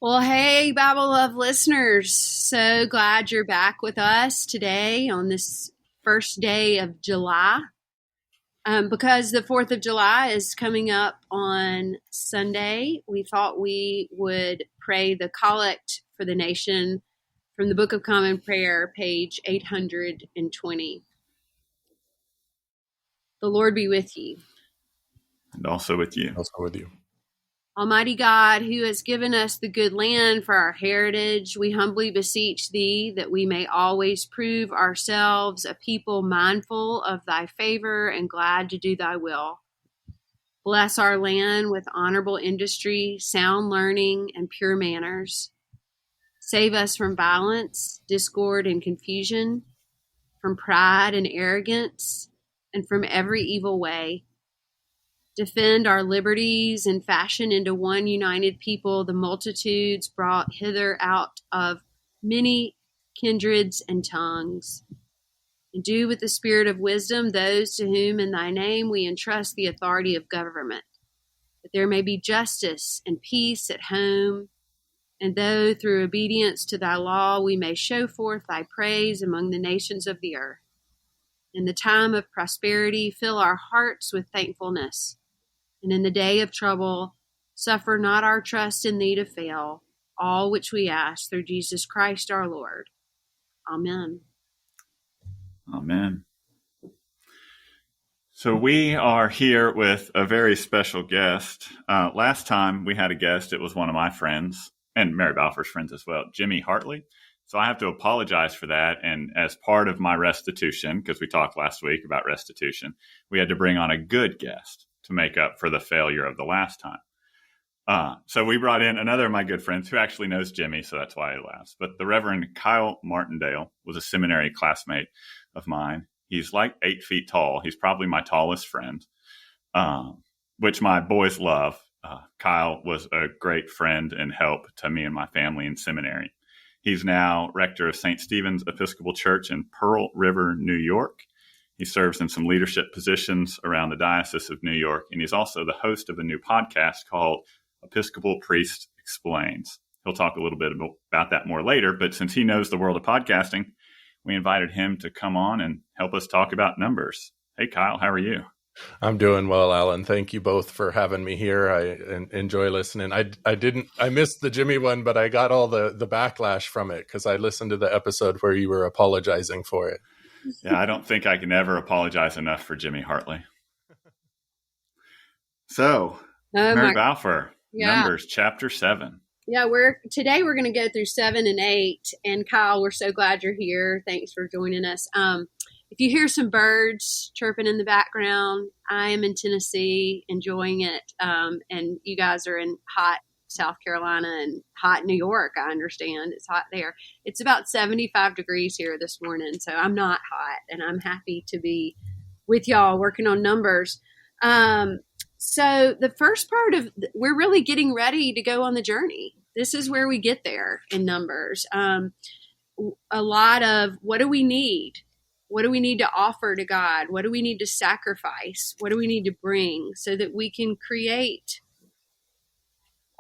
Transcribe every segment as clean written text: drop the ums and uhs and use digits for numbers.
Well, hey, Bible Love listeners. So glad you're back with us today on this first day of July. Because the 4th of July is coming up on Sunday, we thought we would pray the collect for the nation from the Book of Common Prayer, page 820. The Lord be with you. And also with you. Also with you. Almighty God, who has given us the good land for our heritage, we humbly beseech thee that we may always prove ourselves a people mindful of thy favor and glad to do thy will. Bless our land with honorable industry, sound learning, and pure manners. Save us from violence, discord, and confusion, from pride and arrogance, and from every evil way. Defend our liberties and fashion into one united people the multitudes brought hither out of many kindreds and tongues. And do with the spirit of wisdom those to whom in thy name we entrust the authority of government, that there may be justice and peace at home, and though through obedience to thy law we may show forth thy praise among the nations of the earth. In the time of prosperity, fill our hearts with thankfulness. And in the day of trouble, suffer not our trust in thee to fail, all which we ask through Jesus Christ our Lord. Amen. Amen. So we are here with a very special guest. Last time we had a guest, it was one of my friends, and Mary Balfour's friends as well, Jimmy Hartley. So I have to apologize for that. And as part of my restitution, because we talked last week about restitution, we had to bring on a good guest to make up for the failure of the last time. So we brought in another of my good friends who actually knows Jimmy, so that's why he laughs. But the Reverend Kyle Martindale was a seminary classmate of mine. He's like 8 feet tall. He's probably my tallest friend, which my boys love. Kyle was a great friend and help to me and my family in seminary. He's now rector of St. Stephen's Episcopal Church in Pearl River, New York. He serves in some leadership positions around the Diocese of New York, and he's also the host of a new podcast called Episcopal Priest Explains. He'll talk a little bit about that more later, but since he knows the world of podcasting, we invited him to come on and help us talk about numbers. Hey, Kyle, how are you? I'm doing well, Alan. Thank you both for having me here. I enjoy listening. I missed the Jimmy one, but I got all the backlash from it because I listened to the episode where you were apologizing for it. Yeah, I don't think I can ever apologize enough for Jimmy Hartley. So, Mary Balfour, Numbers chapter 7. Yeah, today we're going to go through 7 and 8. And Kyle, we're so glad you're here. Thanks for joining us. If you hear some birds chirping in the background, I am in Tennessee enjoying it. And you guys are in hot South Carolina and hot New York. I understand it's hot there. It's about 75 degrees here this morning, so I'm not hot, and I'm happy to be with y'all working on numbers. So the first part of we're really getting ready to go on the journey. This is where we get there in numbers. A lot of what do we need? What do we need to offer to God? What do we need to sacrifice? What do we need to bring so that we can create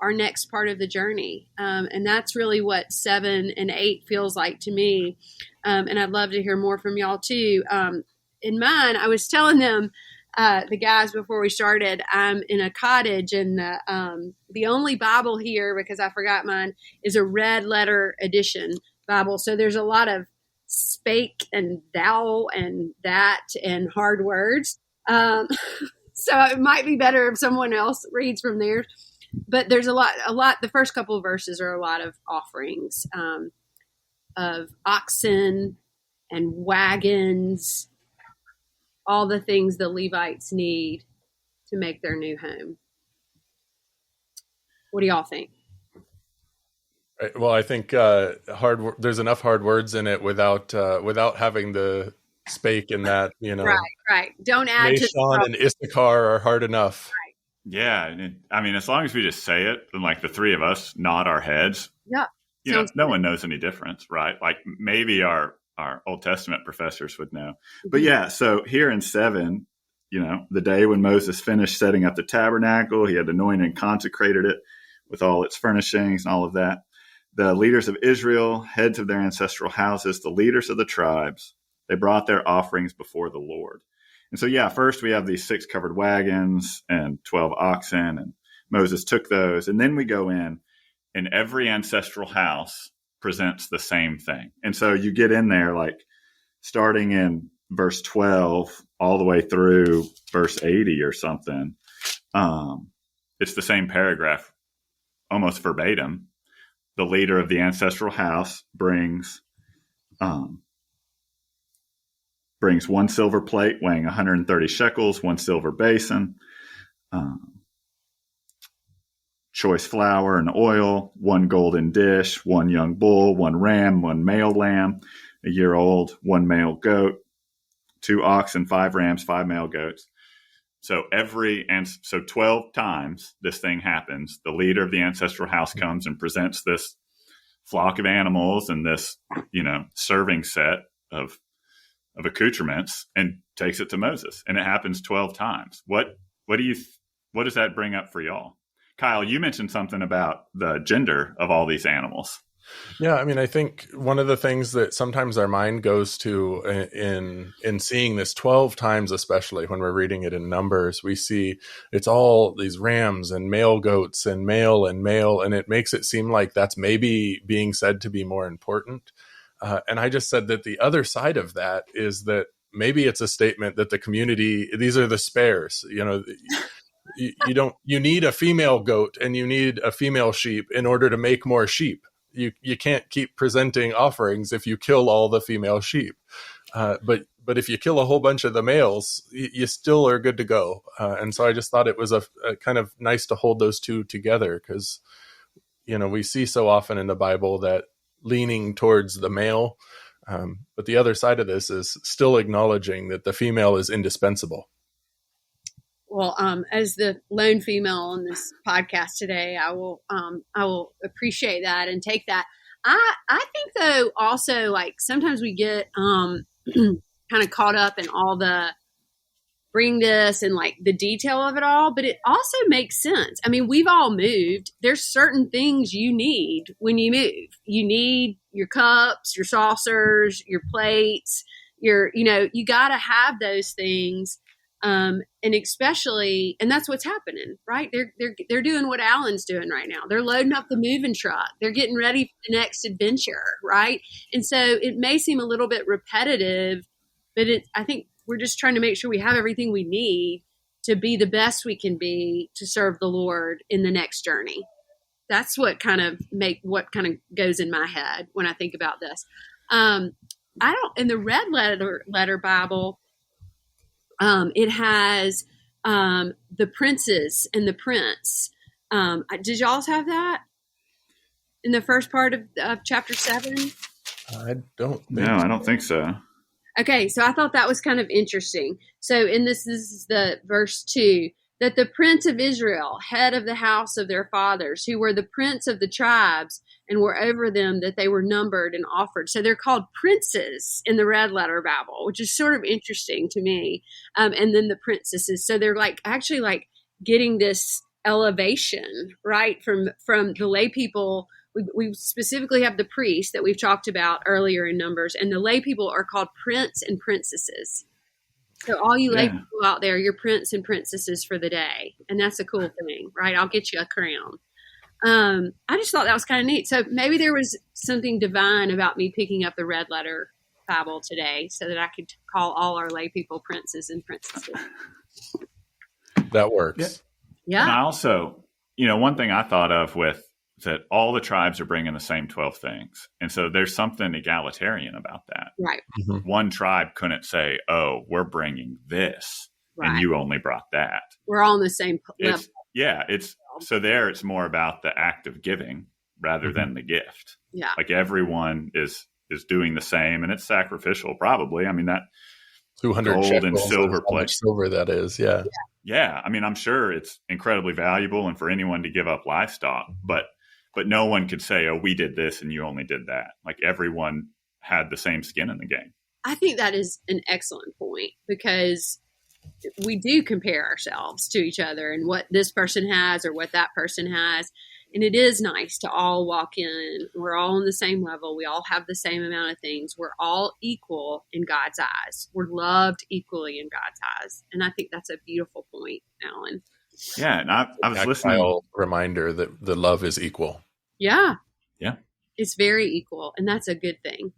our next part of the journey? And that's really what 7 and 8 feels like to me. And I'd love to hear more from y'all too. In mine, I was telling them, the guys before we started, I'm in a cottage, and the only Bible here, because I forgot mine, is a red letter edition Bible. So there's a lot of spake and thou and that and hard words. So it might be better if someone else reads from there. But there's a lot, the first couple of verses are a lot of offerings of oxen and wagons, all the things the Levites need to make their new home. What do y'all think? Well, I think there's enough hard words in it without having the spake in that, Right. Don't add Nashon and Issachar are hard enough. Right. Yeah. I mean, as long as we just say it, and like the three of us nod our heads, yeah, no one knows any difference, right? Like maybe our Old Testament professors would know. But yeah, so here in 7, the day when Moses finished setting up the tabernacle, he had anointed and consecrated it. with all its furnishings and all of that. The leaders of Israel, heads of their ancestral houses, the leaders of the tribes, they brought their offerings before the Lord. And so, first we have these 6 covered wagons and 12 oxen, and Moses took those. And then we go in, and every ancestral house presents the same thing. And so you get in there, like starting in verse 12 all the way through verse 80 or something. It's the same paragraph, almost verbatim. The leader of the ancestral house brings 1 silver plate weighing 130 shekels, 1 silver basin, choice flour and oil, 1 golden dish, 1 young bull, 1 ram, 1 male lamb, a year old, 1 male goat, 2 oxen, 5 rams, 5 male goats. So 12 times this thing happens. The leader of the ancestral house comes and presents this flock of animals and this, serving set of accoutrements and takes it to Moses. And it happens 12 times. What does that bring up for y'all? Kyle, you mentioned something about the gender of all these animals. Yeah, I mean, I think one of the things that sometimes our mind goes to in seeing this 12 times, especially when we're reading it in Numbers, we see it's all these rams and male goats and male, and it makes it seem like that's maybe being said to be more important. And I just said that the other side of that is that maybe it's a statement that the community, these are the spares, you need a female goat and you need a female sheep in order to make more sheep. You can't keep presenting offerings if you kill all the female sheep. But if you kill a whole bunch of the males, you still are good to go. And so I just thought it was a kind of nice to hold those two together because, we see so often in the Bible that leaning towards the male. But the other side of this is still acknowledging that the female is indispensable. Well, as the lone female on this podcast today, I will appreciate that and take that. I think though also like sometimes we get kind of caught up in all the bring this and like the detail of it all, but it also makes sense. I mean, we've all moved. There's certain things you need when you move. You need your cups, your saucers, your plates, you got to have those things. And especially, and that's what's happening, right? They're doing what Alan's doing right now. They're loading up the moving truck. They're getting ready for the next adventure, right? And so it may seem a little bit repetitive, but I think we're just trying to make sure we have everything we need to be the best we can be to serve the Lord in the next journey. That's what kind of goes in my head when I think about this. In the red letter Bible, it has the princes and the prince. Did y'all have that in the first part of chapter 7? I don't think so. Okay, so I thought that was kind of interesting. So in this is the verse 2, that the prince of Israel, head of the house of their fathers, who were the prince of the tribes and were over them, that they were numbered and offered. So they're called princes in the red letter Bible, which is sort of interesting to me. And then the princesses. So they're actually getting this elevation, right, from the lay people. We specifically have the priests that we've talked about earlier in Numbers, and the lay people are called prince and princesses. So all you lay people out there, you're prince and princesses for the day. And that's a cool thing, right? I'll get you a crown. I just thought that was kind of neat. So maybe there was something divine about me picking up the red letter Bible today so that I could call all our lay people princes and princesses. That works. Yeah. And I also, one thing I thought of with that all the tribes are bringing the same 12 things. And so there's something egalitarian about that. Right. Mm-hmm. One tribe couldn't say, oh, we're bringing this and you only brought that. We're all on the same level. It's more about the act of giving rather than the gift. Yeah. Like everyone is doing the same, and it's sacrificial probably. I mean, that 200 gold and silver plate. Silver that is, yeah. Yeah. I mean, I'm sure it's incredibly valuable and for anyone to give up livestock, but no one could say, oh, we did this and you only did that. Like everyone had the same skin in the game. I think that is an excellent point because we do compare ourselves to each other and what this person has or what that person has. And it is nice to all walk in. We're all on the same level. We all have the same amount of things. We're all equal in God's eyes. We're loved equally in God's eyes. And I think that's a beautiful point, Alan. Yeah, and I was listening. Reminder that the love is equal. Yeah. Yeah. It's very equal, and that's a good thing.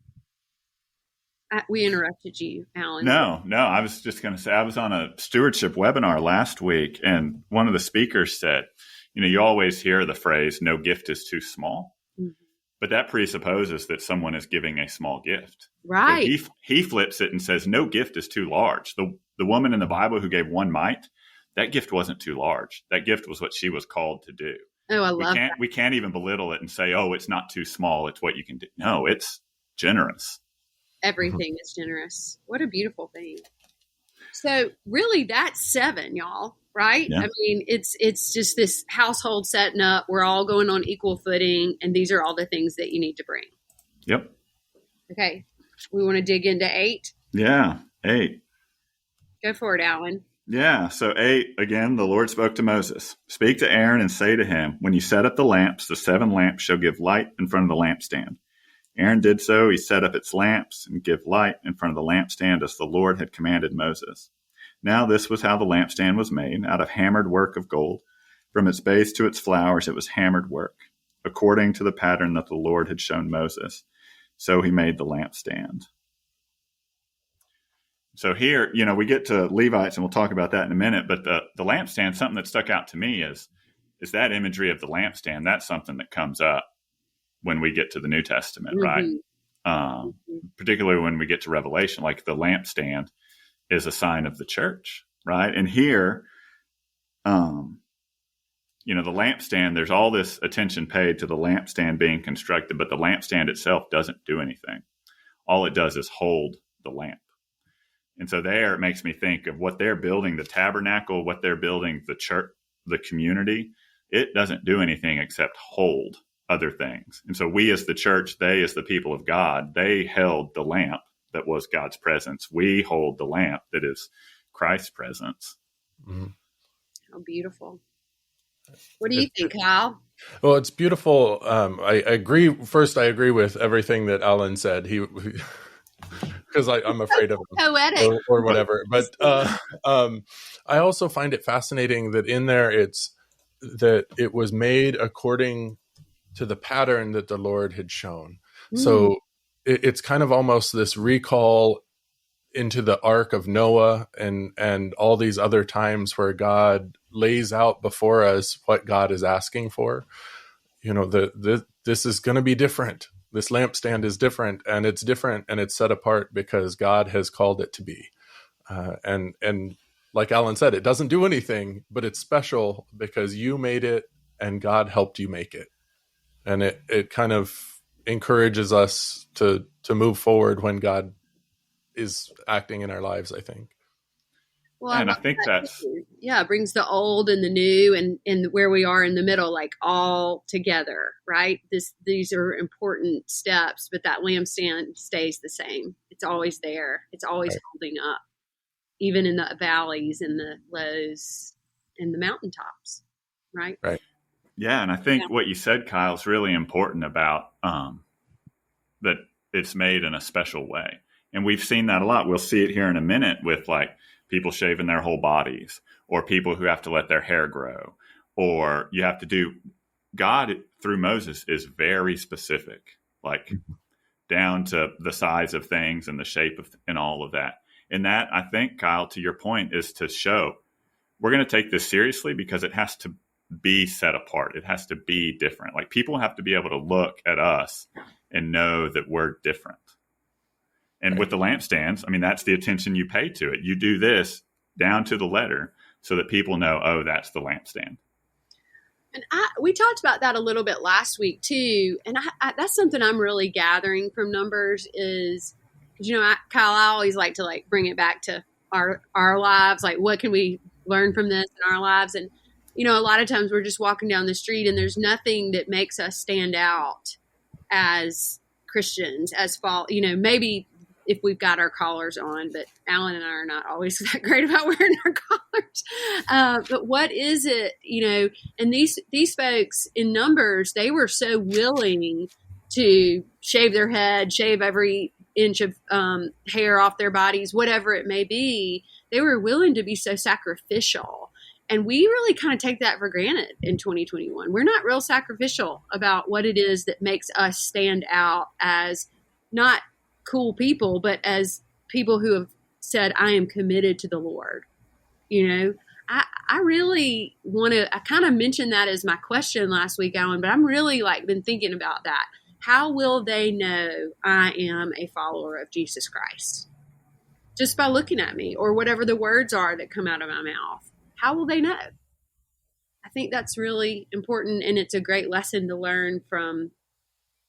We interrupted you, Alan. No, I was just going to say, I was on a stewardship webinar last week, and one of the speakers said, you always hear the phrase, no gift is too small. Mm-hmm. But that presupposes that someone is giving a small gift. Right. So he flips it and says, no gift is too large. The woman in the Bible who gave 1 mite, that gift wasn't too large. That gift was what she was called to do. Oh, I love that. We can't even belittle it and say, oh, it's not too small. It's what you can do. No, it's generous. Everything is generous. What a beautiful thing. So really that's 7, y'all, right? Yeah. I mean, it's just this household setting up. We're all going on equal footing, and these are all the things that you need to bring. Yep. Okay. We want to dig into 8? Yeah, 8. Go for it, Alan. Yeah, so 8, again, the Lord spoke to Moses. Speak to Aaron and say to him, when you set up the lamps, the 7 lamps shall give light in front of the lampstand. Aaron did so. He set up its lamps and give light in front of the lampstand as the Lord had commanded Moses. Now this was how the lampstand was made, out of hammered work of gold. From its base to its flowers it was hammered work, according to the pattern that the Lord had shown Moses. So he made the lampstand. So here, we get to Levites, and we'll talk about that in a minute, but the lampstand, something that stuck out to me is that imagery of the lampstand. That's something that comes up when we get to the New Testament, mm-hmm. right? Particularly when we get to Revelation, like the lampstand is a sign of the church, right? And here, the lampstand, there's all this attention paid to the lampstand being constructed, but the lampstand itself doesn't do anything. All it does is hold the lamp. And so there it makes me think of what they're building, the tabernacle, what they're building, the church, the community. It doesn't do anything except hold other things. And so we as the church, they as the people of God, they held the lamp that was God's presence. We hold the lamp that is Christ's presence. Mm-hmm. How beautiful. What do you think, Kyle? Well, it's beautiful. I agree. First, I agree with everything that Alan said. Because I'm afraid of him poetic or whatever. But I also find it fascinating that in there that it was made according to the pattern that the Lord had shown. So it's kind of almost this recall into the Ark of Noah and all these other times where God lays out before us what God is asking for. This is going to be different. This lampstand is different, and it's set apart because God has called it to be. And like Alan said, it doesn't do anything, but it's special because you made it and God helped you make it. And it kind of encourages us to move forward when God is acting in our lives, I think. Well, and I think that's it brings the old and the new and where we are in the middle, like all together, right? These are important steps, but that lampstand stays the same. It's always there. It's always holding up, even in the valleys and the lows and the mountaintops, right? Right. Yeah, and I think what you said, Kyle, is really important about that it's made in a special way. And we've seen that a lot. We'll see it here in a minute with like people shaving their whole bodies, or people who have to let their hair grow, or you have to do. God through Moses is very specific, like down to the size of things and the shape of and all of that. And that, I think, Kyle, to your point, is to show we're going to take this seriously because it has to be set apart. It has to be different. Like people have to be able to look at us and know that we're different. And with the lampstands, I mean, that's the attention you pay to it. You do this down to the letter so that people know, oh, that's the lampstand. And we talked about that a little bit last week too. And that's something I'm really gathering from Numbers is, because, Kyle, I always like to bring it back to our lives. Like, what can we learn from this in our lives? And, a lot of times we're just walking down the street and there's nothing that makes us stand out as Christians, maybe if we've got our collars on, but Alan and I are not always that great about wearing our collars. But what is it, and these folks in Numbers, they were so willing to shave their head, shave every inch of hair off their bodies, whatever it may be. They were willing to be so sacrificial. And we really kind of take that for granted in 2021. We're not real sacrificial about what it is that makes us stand out as not cool people, but as people who have said, I am committed to the Lord. I really want to, I kind of mentioned that as my question last week, Alan, but I'm really been thinking about that. How will they know I am a follower of Jesus Christ? Just by looking at me or whatever the words are that come out of my mouth. How will they know? I think that's really important, and it's a great lesson to learn from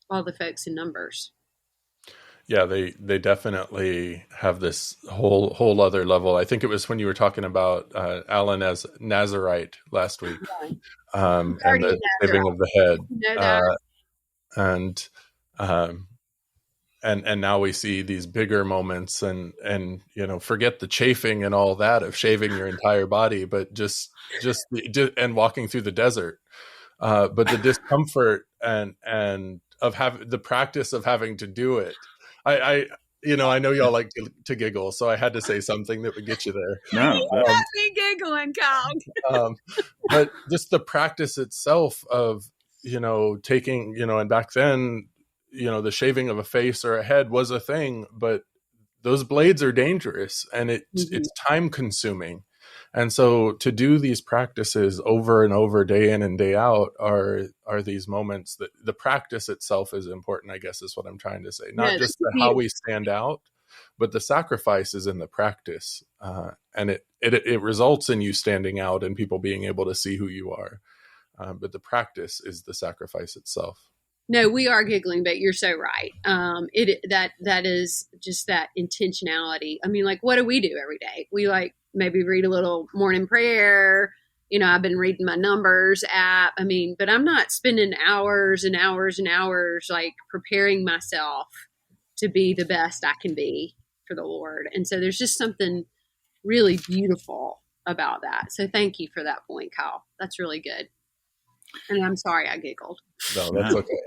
all the folks in Numbers. Yeah, they definitely have this whole other level. I think it was when you were talking about Alan as Nazarite last week, and the shaving of the head, and now we see these bigger moments, and forget the chafing and all that of shaving your entire body, but just and walking through the desert, but the discomfort and of the practice of having to do it. I know y'all like to giggle, so I had to say something that would get you there. No, you got me giggling, Kyle. But just the practice itself of taking and back then the shaving of a face or a head was a thing, but those blades are dangerous and it's time consuming. And so to do these practices over and over, day in and day out, are these moments that the practice itself is important, I guess is what I'm trying to say. Not just how we stand out, but the sacrifice is in the practice. And it results in you standing out and people being able to see who you are. But the practice is the sacrifice itself. No, we are giggling, but you're so right. That is just that intentionality. I mean, what do we do every day? We maybe read a little morning prayer. I've been reading my Numbers app. But I'm not spending hours and hours and hours preparing myself to be the best I can be for the Lord. And so there's just something really beautiful about that. So thank you for that point, Kyle. That's really good. And I'm sorry I giggled. No, that's okay.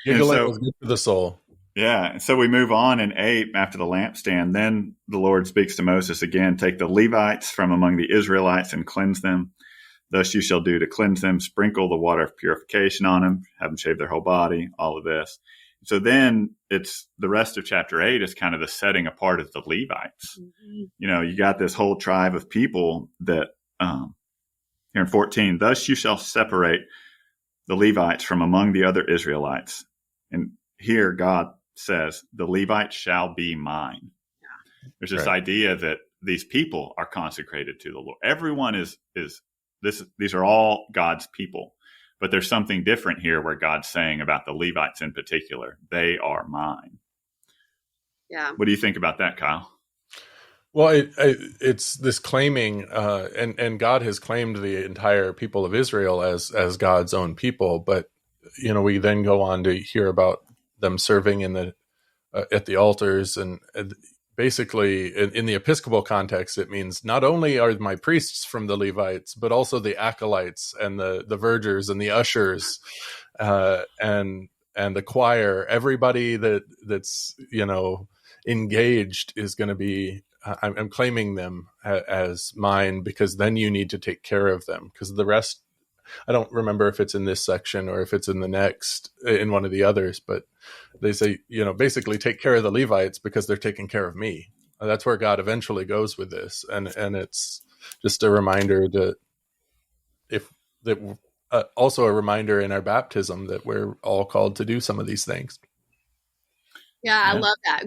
Giggling is good for the soul. Yeah. So we move on in 8 after the lampstand. Then the Lord speaks to Moses again, take the Levites from among the Israelites and cleanse them. Thus you shall do to cleanse them, sprinkle the water of purification on them, have them shave their whole body, all of this. So then it's the rest of chapter 8 is kind of the setting apart of the Levites. Mm-hmm. You got this whole tribe of people that, here in 14, thus you shall separate the Levites from among the other Israelites. And here God says, the Levites shall be mine. Yeah. There's this idea that these people are consecrated to the Lord. Everyone is these are all God's people. But there's something different here where God's saying about the Levites in particular, they are mine. Yeah. What do you think about that, Kyle? Well, it's this claiming, and God has claimed the entire people of Israel as God's own people. But we then go on to hear about them serving at the altars, and basically in the Episcopal context, it means not only are my priests from the Levites, but also the acolytes and the vergers and the ushers, and the choir. Everybody that's engaged is going to be. I'm claiming them as mine, because then you need to take care of them, because the rest, I don't remember if it's in this section or if it's in the next, in one of the others, but they say, basically take care of the Levites because they're taking care of me. That's where God eventually goes with this. And it's just a reminder also a reminder in our baptism that we're all called to do some of these things. Yeah, I love that.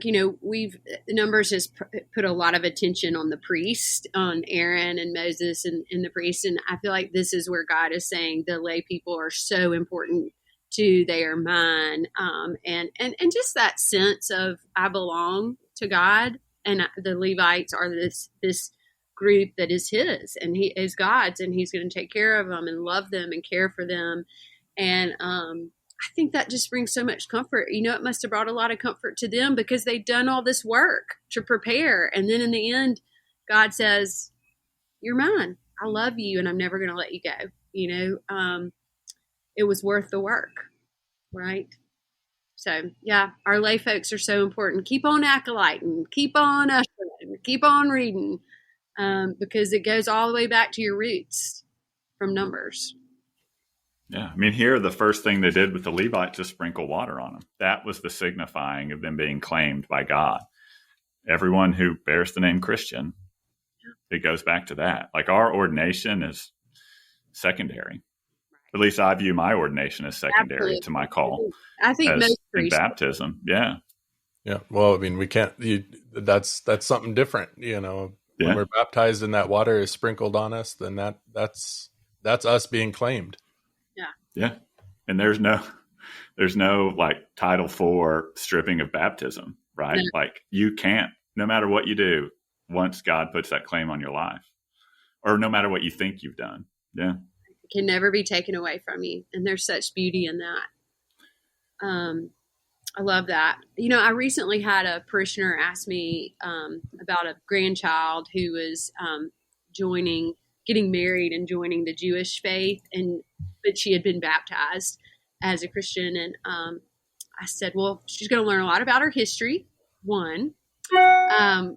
Numbers has put a lot of attention on the priest, on Aaron and Moses and the priest. And I feel like this is where God is saying the lay people are so important to they are mine. And just that sense of I belong to God, and the Levites are this group that is his, and he is God's, and he's going to take care of them and love them and care for them. And I think that just brings so much comfort. It must have brought a lot of comfort to them because they'd done all this work to prepare. And then in the end, God says, you're mine. I love you and I'm never going to let you go. It was worth the work, right? So, yeah, our lay folks are so important. Keep on acolyting, keep on ushering, keep on reading, because it goes all the way back to your roots from Numbers. Yeah, I mean, here, the first thing they did with the Levites is sprinkle water on them. That was the signifying of them being claimed by God. Everyone who bears the name Christian, it goes back to that. Like, our ordination is secondary. At least I view my ordination as secondary Absolutely. to my call. I think most in priests. baptism. Yeah. Yeah. Well, I mean, we can't, that's something different, When we're baptized and that water is sprinkled on us, then that's us being claimed. Yeah. Yeah. And there's no like Title IV stripping of baptism, right? No. Like, you can't, no matter what you do, once God puts that claim on your life, or no matter what you think you've done. Yeah. It can never be taken away from you. And there's such beauty in that. I love that. I recently had a parishioner ask me about a grandchild who was getting married and joining the Jewish faith, but she had been baptized as a Christian. And I said, well, she's going to learn a lot about her history, one,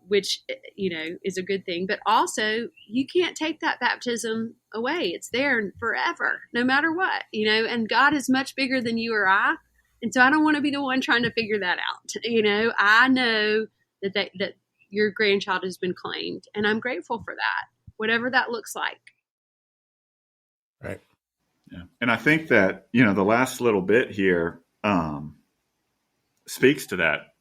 which, is a good thing. But also, you can't take that baptism away. It's there forever, no matter what, and God is much bigger than you or I. And so I don't want to be the one trying to figure that out. I know that your grandchild has been claimed, and I'm grateful for that, whatever that looks like. Right. Yeah. And I think that, the last little bit here speaks to that.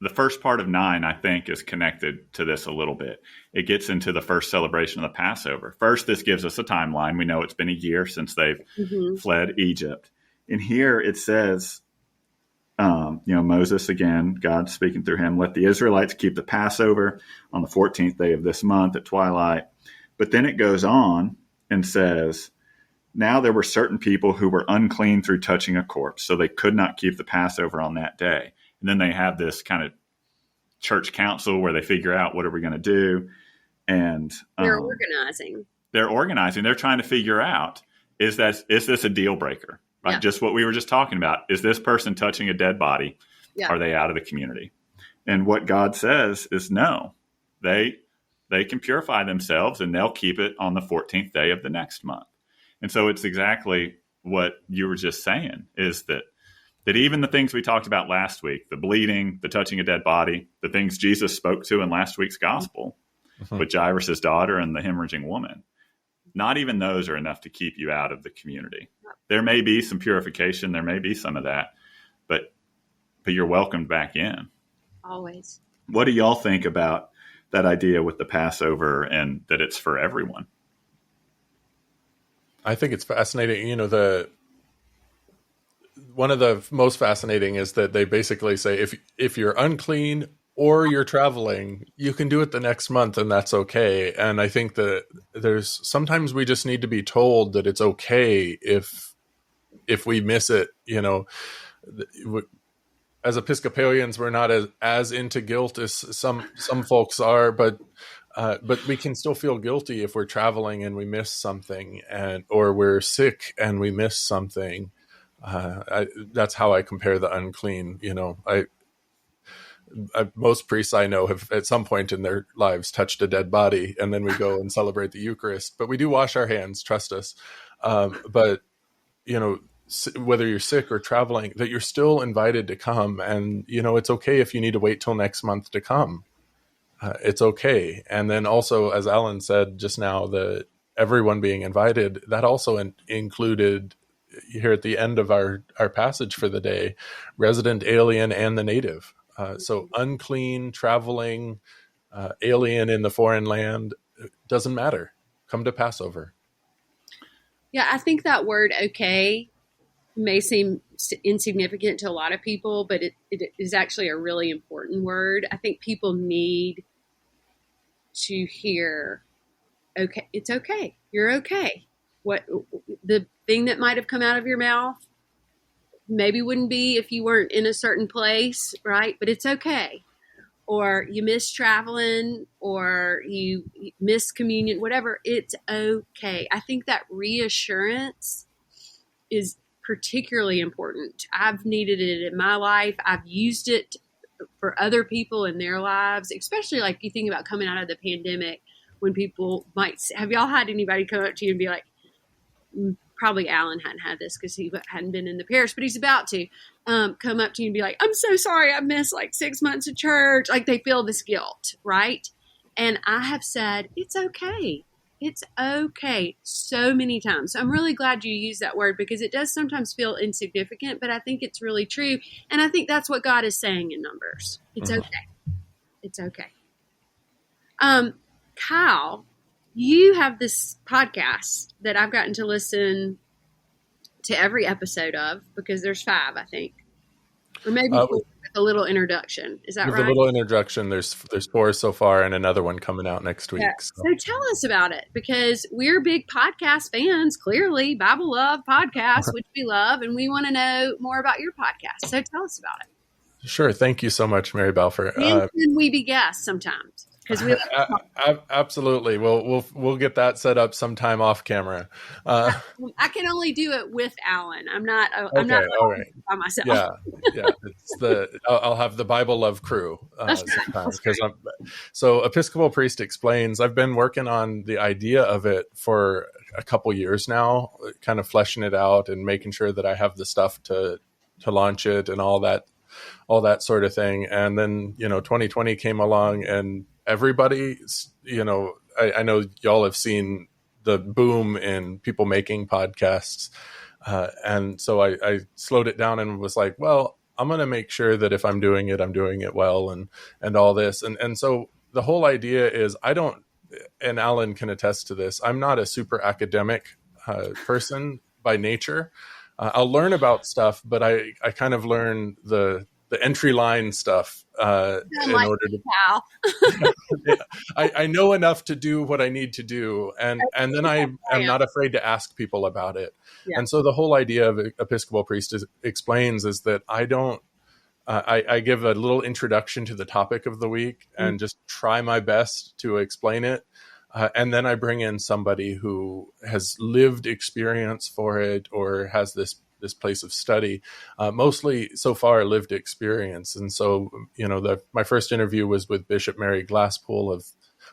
The first part of 9, I think, is connected to this a little bit. It gets into the first celebration of the Passover. First, this gives us a timeline. We know it's been a year since they've fled Egypt. And here it says, Moses, again, God speaking through him, let the Israelites keep the Passover on the 14th day of this month at twilight. But then it goes on and says, now there were certain people who were unclean through touching a corpse, so they could not keep the Passover on that day. And then they have this kind of church council where they figure out, what are we going to do? And they're organizing. They're trying to figure out, is this a deal breaker? Right? Yeah. Just what we were just talking about. Is this person touching a dead body? Yeah. Are they out of the community? And what God says is no. They can purify themselves and they'll keep it on the 14th day of the next month. And so it's exactly what you were just saying, is that even the things we talked about last week, the bleeding, the touching a dead body, the things Jesus spoke to in last week's gospel with Jairus' daughter and the hemorrhaging woman, not even those are enough to keep you out of the community. There may be some purification. There may be some of that, but you're welcomed back in. Always. What do y'all think about that idea with the Passover and that it's for everyone? I think it's fascinating. One of the most fascinating is that they basically say, if you're unclean or you're traveling, you can do it the next month and that's okay. And I think that sometimes we just need to be told that it's okay if we miss it. As Episcopalians, we're not as into guilt as some folks are, but we can still feel guilty if we're traveling and we miss something, or we're sick and we miss something. That's how I compare the unclean. Most priests I know have at some point in their lives touched a dead body, and then we go and celebrate the Eucharist. But we do wash our hands, trust us. But whether you're sick or traveling, that you're still invited to come. And it's okay if you need to wait till next month to come. It's okay. And then also, as Alan said just now, that everyone being invited, that also included here at the end of our passage for the day, resident, alien, and the native. So unclean, traveling, alien in the foreign land, doesn't matter. Come to Passover. Yeah, I think that word okay may seem insignificant to a lot of people, but it is actually a really important word. I think people need to hear, okay, it's okay. You're okay. What the thing that might have come out of your mouth maybe wouldn't be if you weren't in a certain place, right? But it's okay. Or you miss traveling, or you miss communion, whatever, it's okay. I think that reassurance is particularly important. I've needed it in my life. I've used it for other people in their lives, especially like you think about coming out of the pandemic when people have y'all had anybody come up to you and be like, probably Alan hadn't had this because he hadn't been in the parish, but he's about to come up to you and be like, I'm so sorry I missed like 6 months of church. Like they feel this guilt, right? And I have said, it's okay. It's okay so many times. So I'm really glad you used that word because it does sometimes feel insignificant, but I think it's really true. And I think that's what God is saying in Numbers. It's okay. It's okay. Kyle, you have this podcast that I've gotten to listen to every episode of because there's 5, I think. Or maybe with a little introduction. Is that right? With a little introduction, there's 4 so far and another one coming out next week. Yeah. So tell us about it because we're big podcast fans, clearly, Bible Love podcast, which we love, and we want to know more about your podcast. So tell us about it. Sure. Thank you so much, Mary Balfour. And can we be guests sometimes? We absolutely. We'll get that set up sometime off camera. I can only do it with Alan. I'm not all right. by myself. Yeah. I'll have the Bible Love crew sometimes because so Episcopal Priest Explains. I've been working on the idea of it for a couple years now, kind of fleshing it out and making sure that I have the stuff to launch it and all that sort of thing. And then 2020 came along and everybody, I know y'all have seen the boom in people making podcasts. And so I slowed it down and was like, well, I'm going to make sure that if I'm doing it well and all this. And so the whole idea is and Alan can attest to this, I'm not a super academic person by nature. I'll learn about stuff, but I kind of learn the entry line stuff in order to. I know enough to do what I need to do, and then I am not afraid to ask people about it. Yeah. And so the whole idea of Episcopal Priest Explains is that I don't. I give a little introduction to the topic of the week and just try my best to explain it. And then I bring in somebody who has lived experience for it or has this place of study, mostly so far lived experience. And so, my first interview was with Bishop Mary Glasspool of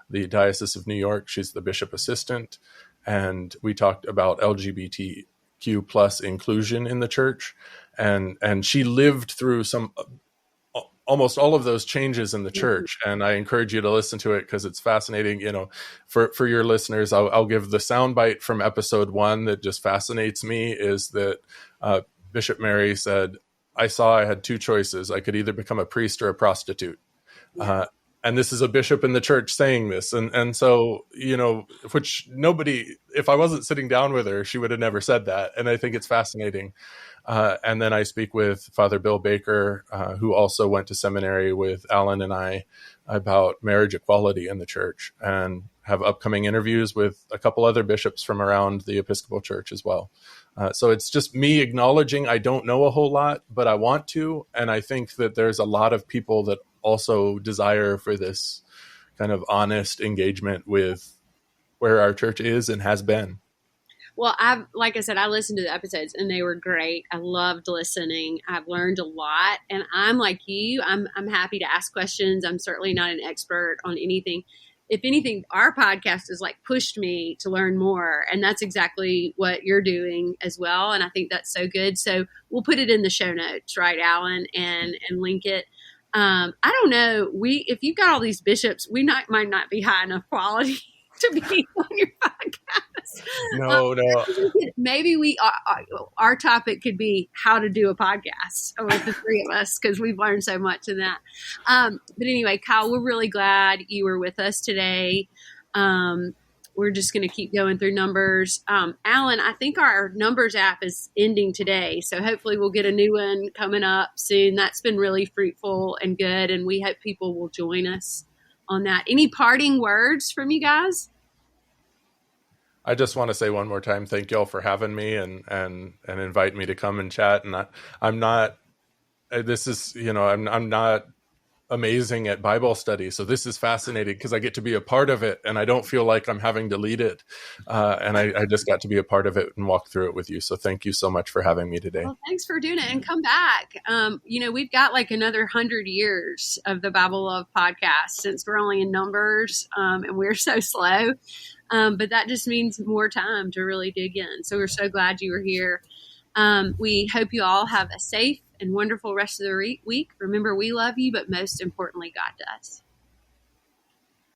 the Diocese of New York. She's the bishop assistant. And we talked about LGBTQ plus inclusion in the church. And she lived through almost all of those changes in the church. And I encourage you to listen to it because it's fascinating. For your listeners, I'll give the soundbite from episode 1 that just fascinates me is that Bishop Mary said, I saw I had 2 choices. I could either become a priest or a prostitute. And this is a bishop in the church saying this. And so, which nobody, if I wasn't sitting down with her, she would have never said that. And I think it's fascinating. And then I speak with Father Bill Baker, who also went to seminary with Alan and I about marriage equality in the church, and have upcoming interviews with a couple other bishops from around the Episcopal Church as well. So it's just me acknowledging I don't know a whole lot, but I want to. And I think that there's a lot of people that also desire for this kind of honest engagement with where our church is and has been. Well, like I said, I listened to the episodes and they were great. I loved listening. I've learned a lot, and I'm like you. I'm happy to ask questions. I'm certainly not an expert on anything. If anything, our podcast has like pushed me to learn more, and that's exactly what you're doing as well. And I think that's so good. So we'll put it in the show notes, right, Alan, and link it. I don't know. If you've got all these bishops, we might not be high enough quality to be on your podcast. No. Maybe our topic could be how to do a podcast with the 3 of us, because we've learned so much in that. But anyway, Kyle, we're really glad you were with us today. We're just going to keep going through Numbers. Alan, I think our Numbers app is ending today, so hopefully we'll get a new one coming up soon. That's been really fruitful and good, and we hope people will join us on that. Any parting words from you guys? I just want to say one more time, thank y'all for having me and invite me to come and chat. And I'm not, this is, I'm not amazing at Bible study. So this is fascinating because I get to be a part of it and I don't feel like I'm having to lead it. And I just got to be a part of it and walk through it with you. So thank you so much for having me today. Well, thanks for doing it, and come back. We've got like another 100 years of the Bible Love podcast since we're only in numbers and we're so slow. But that just means more time to really dig in. So we're so glad you were here. We hope you all have a safe and wonderful rest of the week. Remember, we love you, but most importantly, God does.